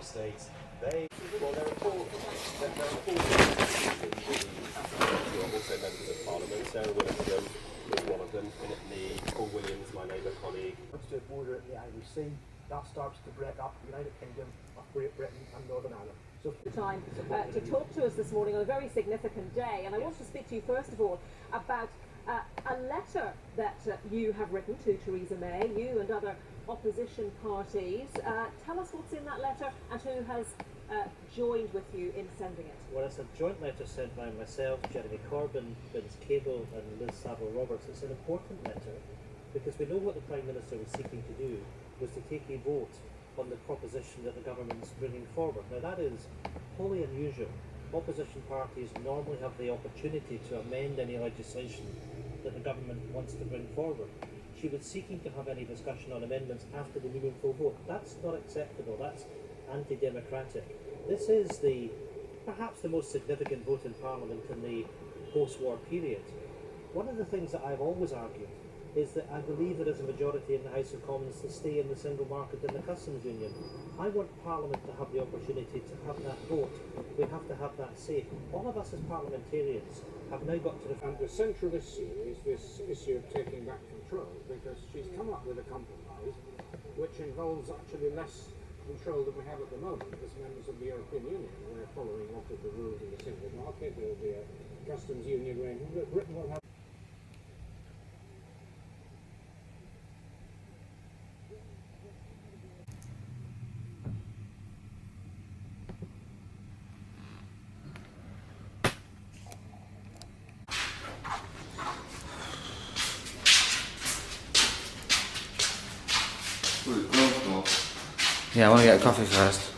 States, they're all also members of Parliament. Sarah Wilson is one of them. Philip Lee, Paul Williams, my neighbour colleague. Once the border at the Irish Sea, that starts to break up the United Kingdom of Great Britain and Northern Ireland. So the time to talk to us this morning on a very significant day, and I want to speak to you first of all about a letter that you have written to Theresa May, you and other opposition parties. Tell us what's in that letter and who has joined with you in sending it. Well, it's a joint letter sent by myself, Jeremy Corbyn, Vince Cable and Liz Saville-Roberts. It's an important letter because we know what the Prime Minister was seeking to do was to take a vote on the proposition that the government's bringing forward. Now that is wholly unusual. Opposition parties normally have the opportunity to amend any legislation that the government wants to bring forward. She was seeking to have any discussion on amendments after the meaningful vote. That's not acceptable. That's anti-democratic. This is perhaps the most significant vote in Parliament in the post-war period. One of the things that I've always argued is that I believe there is a majority in the House of Commons to stay in the single market and the customs union. I want Parliament to have the opportunity to have that vote. We have to have that say. All of us as parliamentarians have now got to... And the central issue is this issue of taking back control, because she's come up with a compromise which involves actually less control than we have at the moment as members of the European Union. We're following lots of the rules of the single market. There will be a customs union arrangement, but Britain will have... Yeah, I want to get a coffee first.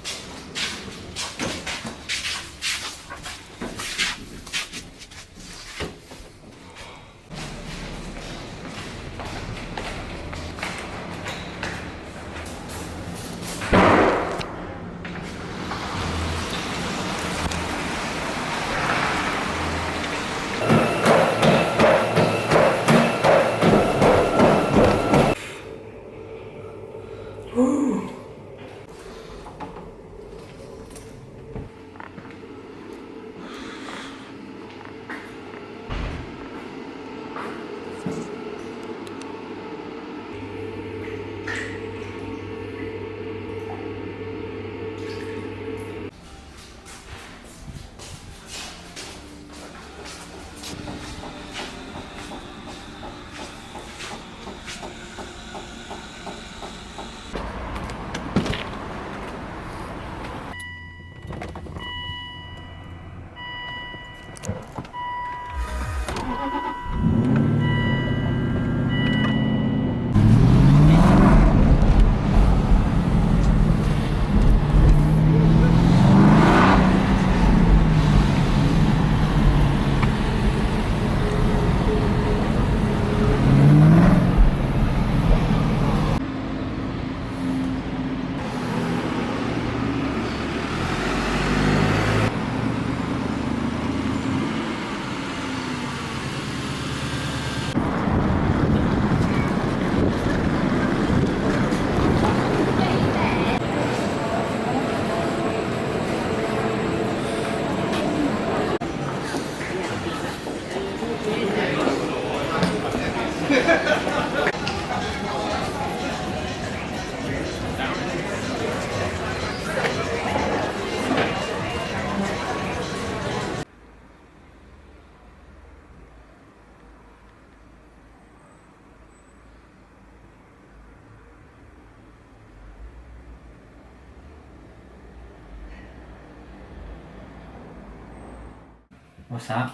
What's that?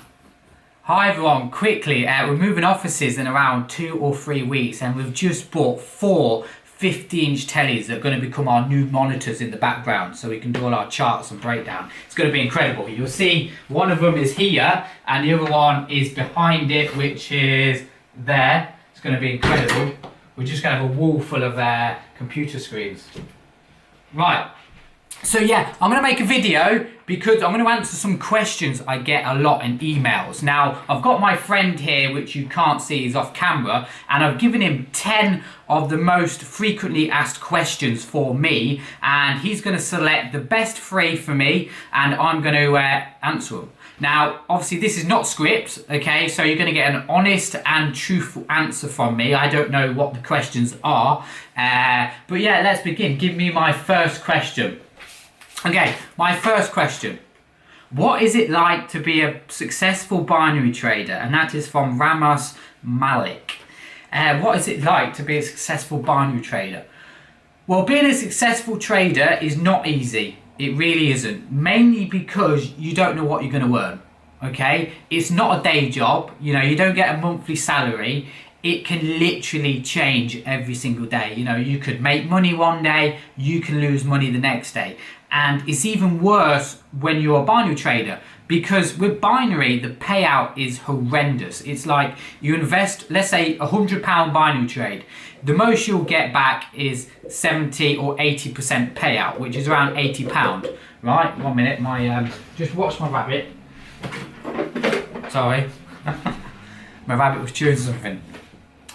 Hi everyone, quickly, we're moving offices in around 2 or 3 weeks and we've just bought 4 50-inch tellies that are going to become our new monitors in the background, so we can do all our charts and breakdown. It's going to be incredible. You'll see one of them is here and the other one is behind it, which is there. It's going to be incredible. We're just going to have a wall full of computer screens. Right. So yeah, I'm going to make a video because I'm going to answer some questions I get a lot in emails. Now, I've got my friend here, which you can't see, he's off camera, and I've given him 10 of the most frequently asked questions for me, and he's going to select the best 3 for me, and I'm going to answer them. Now, obviously this is not script, okay, so you're going to get an honest and truthful answer from me. I don't know what the questions are, but yeah, let's begin. Give me my first question. Okay, my first question. What is it like to be a successful binary trader? And that is from Ramos Malik. What is it like to be a successful binary trader? Well, being a successful trader is not easy. It really isn't. Mainly because you don't know what you're going to earn. Okay? It's not a day job. You know, you don't get a monthly salary. It can literally change every single day. You know, you could make money one day, you can lose money the next day. And it's even worse when you're a binary trader, because with binary, the payout is horrendous. It's like you invest, let's say £100 binary trade. The most you'll get back is 70 or 80% payout, which is around £80. Right, 1 minute, just watch my rabbit. Sorry. My rabbit was chewing something.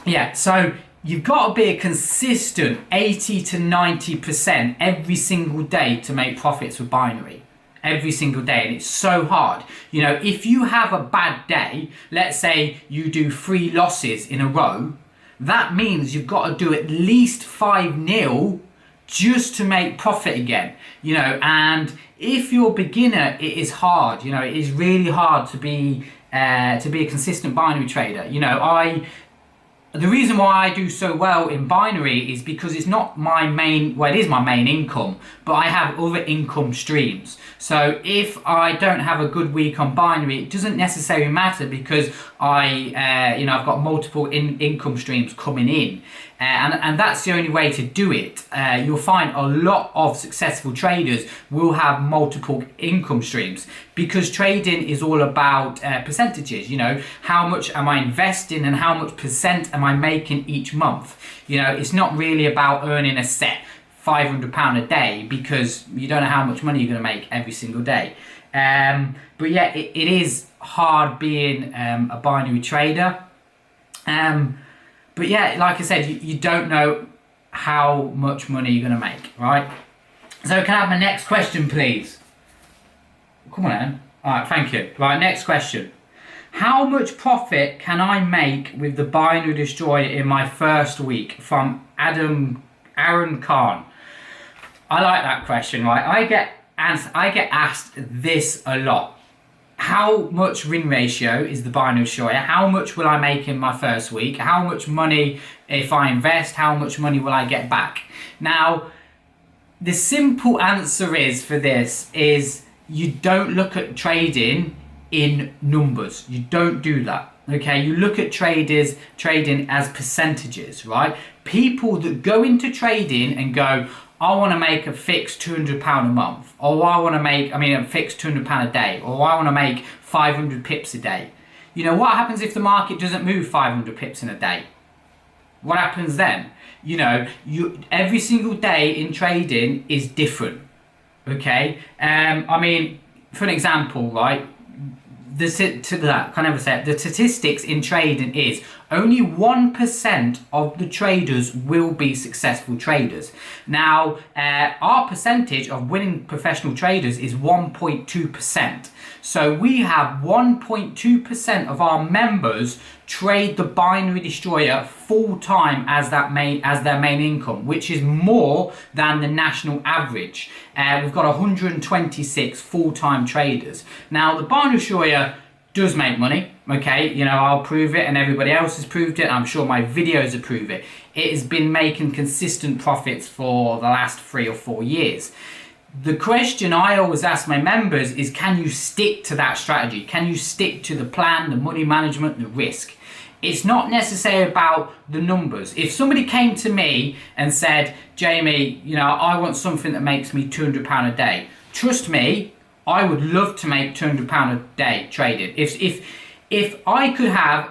Yeah, so you've got to be a consistent 80 to 90% every single day to make profits with binary. Every single day, and it's so hard. You know, if you have a bad day, let's say you do 3 losses in a row, that means you've got to do at least 5-0 just to make profit again. You know, and if you're a beginner, it is hard. You know, it is really hard to be a consistent binary trader. You know, the reason why I do so well in binary is because it's not my main, well, it is my main income, but I have other income streams. So if I don't have a good week on binary, it doesn't necessarily matter because I've got multiple income streams coming in. And that's the only way to do it. You'll find a lot of successful traders will have multiple income streams because trading is all about percentages. You know, how much am I investing and how much percent am I making each month? You know, it's not really about earning a set £500 a day because you don't know how much money you're going to make every single day. But yeah, it is hard being a binary trader. But yeah, like I said, you don't know how much money you're going to make, right? So can I have my next question, please? Come on then. All right, thank you. Right, next question. How much profit can I make with the binary destroyer in my first week? From Aaron Khan. I like that question, right? I get asked this a lot. How much win ratio is the binary destroyer? How much will I make in my first week? How much money, if I invest, how much money will I get back? Now, the simple answer is for this is you don't look at trading in numbers. You don't do that. Okay, you look at trading as percentages, right? People that go into trading and go, I want to make a fixed £200 a month, or I want to make, a fixed £200 a day, or I want to make 500 pips a day. You know, what happens if the market doesn't move 500 pips in a day? What happens then? You know, every single day in trading is different, okay? For an example, right, the statistics in trading is only 1% of the traders will be successful traders. Now, our percentage of winning professional traders is 1.2%. So we have 1.2% of our members trade the binary destroyer full time as their main income, which is more than the national average. We've got 126 full-time traders. Now, the binary destroyer does make money, okay? You know, I'll prove it and everybody else has proved it. I'm sure my videos have proved it. It has been making consistent profits for the last 3 or 4 years. The question I always ask my members is, can you stick to that strategy? Can you stick to the plan, the money management, the risk? It's not necessarily about the numbers. If somebody came to me and said, Jamie, you know, I want something that makes me £200 a day, trust me, I would love to make £200 a day trading. If I could have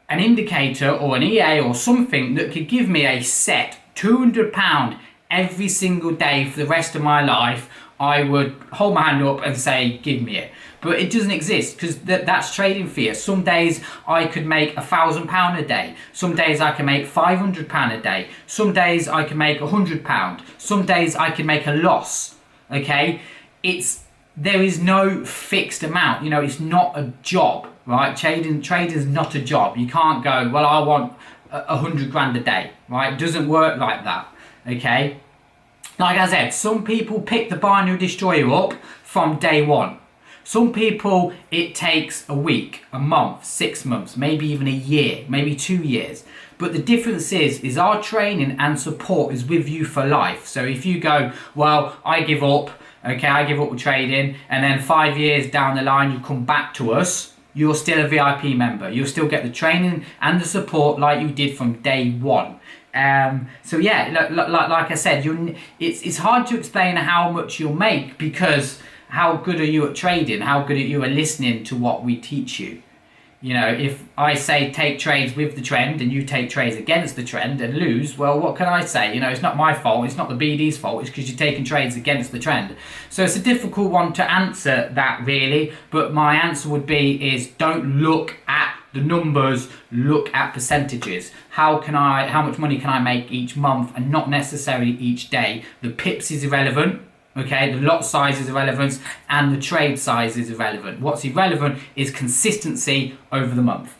an indicator or an EA or something that could give me a set £200 every single day for the rest of my life, I would hold my hand up and say, give me it. But it doesn't exist, because that's trading fear. Some days I could make £1,000 a day. Some days I can make £500 a day. Some days I can make £100. Some days I can make a loss. Okay? There is no fixed amount. You know, it's not a job, right? Trading is not a job. You can't go, well, I want 100 grand a day, right? It doesn't work like that. Okay? Like I said, some people pick the binary destroyer up from day one. Some people, it takes a week, a month, 6 months, maybe even a year, maybe 2 years. But the difference is our training and support is with you for life. So if you go, well, I give up, okay, I give up with trading, and then 5 years down the line you come back to us, you're still a VIP member. You'll still get the training and the support like you did from day one. So yeah, like I said, it's hard to explain how much you'll make, because how good are you at trading? How good are you at listening to what we teach you? You know, if I say take trades with the trend and you take trades against the trend and lose, well, what can I say? You know, it's not my fault. It's not the BD's fault. It's because you're taking trades against the trend. So it's a difficult one to answer that, really. But my answer would be is don't look at the numbers, look at percentages. How much money can I make each month, and not necessarily each day? The pips is irrelevant. Okay, the lot size is irrelevant, and the trade size is irrelevant. What's irrelevant is consistency over the month.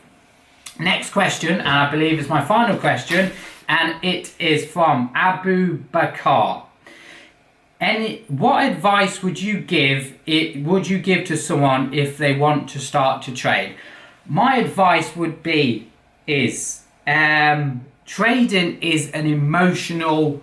Next question, and I believe it's my final question, and it is from Abu Bakar. What advice would you give to someone if they want to start to trade? My advice would be trading is an emotional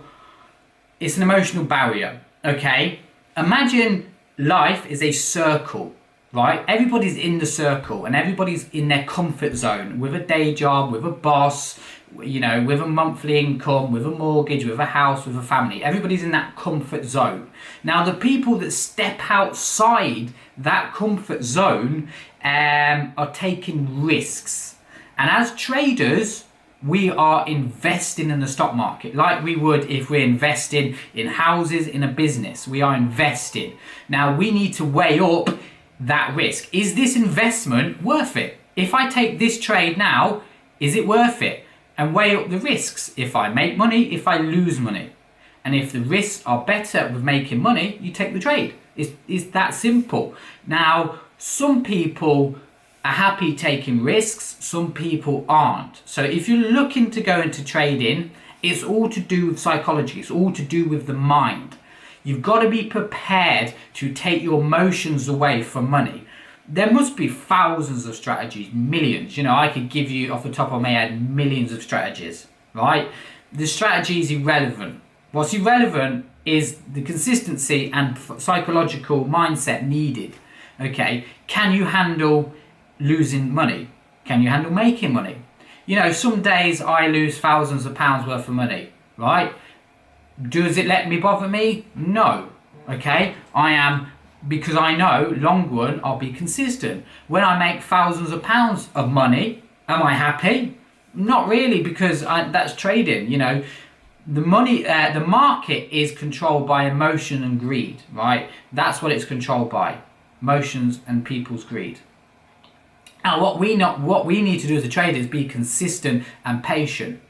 barrier. Okay, imagine life is a circle, right? Everybody's in the circle and everybody's in their comfort zone with a day job, with a boss, you know, with a monthly income, with a mortgage, with a house, with a family. Everybody's in that comfort zone. Now, the people that step outside that comfort zone are taking risks. And as traders, we are investing in the stock market like we would if we're investing in houses, in a business. We are investing. Now, we need to weigh up that risk. Is this investment worth it? If I take this trade now, is it worth it? And weigh up the risks. If I make money, if I lose money. And if the risks are better with making money, you take the trade. It's that simple. Now, some people are happy taking risks, some people aren't. So if you're looking to go into trading, it's all to do with psychology, it's all to do with the mind. You've got to be prepared to take your emotions away from money. There must be thousands of strategies, millions. You know, I could give you off the top of my head millions of strategies, right? The strategy is irrelevant. What's irrelevant is the consistency and psychological mindset needed. Okay, can you handle losing money? Can you handle making money? You know, some days I lose thousands of pounds worth of money, right? Does it let me bother me? No. Okay, because I know long run I'll be consistent. When I make thousands of pounds of money, am I happy? Not really, because that's trading. You know, the market is controlled by emotion and greed, right? That's what it's controlled by, emotions and people's greed. Now, what we need to do as a trader is be consistent and patient,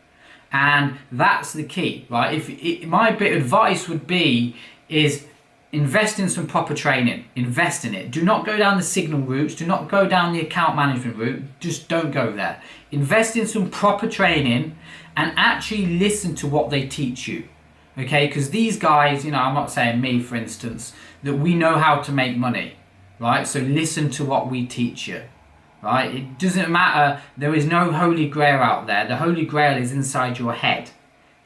and that's the key, right? My bit of advice would be is invest in some proper training. Invest in it. Do not go down the signal routes. Do not go down the account management route. Just don't go there. Invest in some proper training and actually listen to what they teach you. Okay, because these guys, you know, I'm not saying me, for instance, that we know how to make money, right? So listen to what we teach you. Right? It doesn't matter. There is no holy grail out there. The holy grail is inside your head.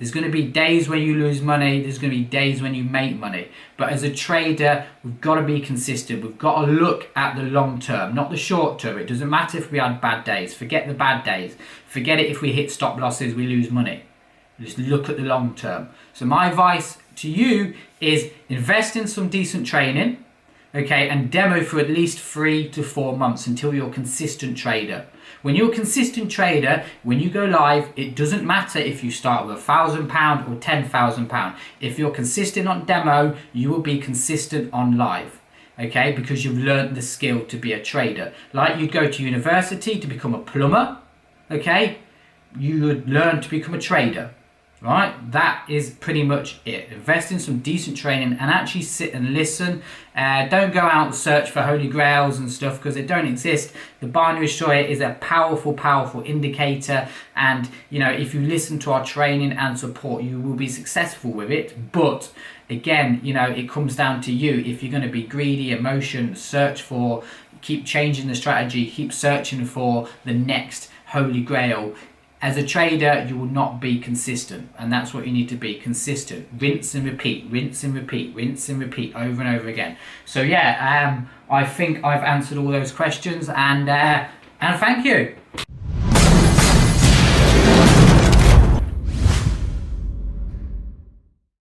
There's going to be days when you lose money, there's going to be days when you make money. But as a trader, we've got to be consistent. We've got to look at the long term, not the short term. It doesn't matter if we had bad days. Forget the bad days. Forget it if we hit stop losses, we lose money. Just look at the long term. So my advice to you is invest in some decent training, okay, and demo for at least 3 to 4 months until you're a consistent trader. When you're a consistent trader, when you go live, it doesn't matter if you start with £1,000 or £10,000. If you're consistent on demo, you will be consistent on live, okay, because you've learned the skill to be a trader. Like you'd go to university to become a plumber, okay, you would learn to become a trader. Right, that is pretty much it. Invest in some decent training and actually sit and listen. Don't go out and search for holy grails and stuff because they don't exist. The binary destroyer is a powerful, powerful indicator, and you know, if you listen to our training and support, you will be successful with it. But again, you know, it comes down to you. If you're going to be greedy, emotion, search for, keep changing the strategy, keep searching for the next holy grail. As a trader, you will not be consistent, and that's what you need to be, consistent. Rinse and repeat, rinse and repeat, rinse and repeat over and over again. So yeah, I think I've answered all those questions, and thank you.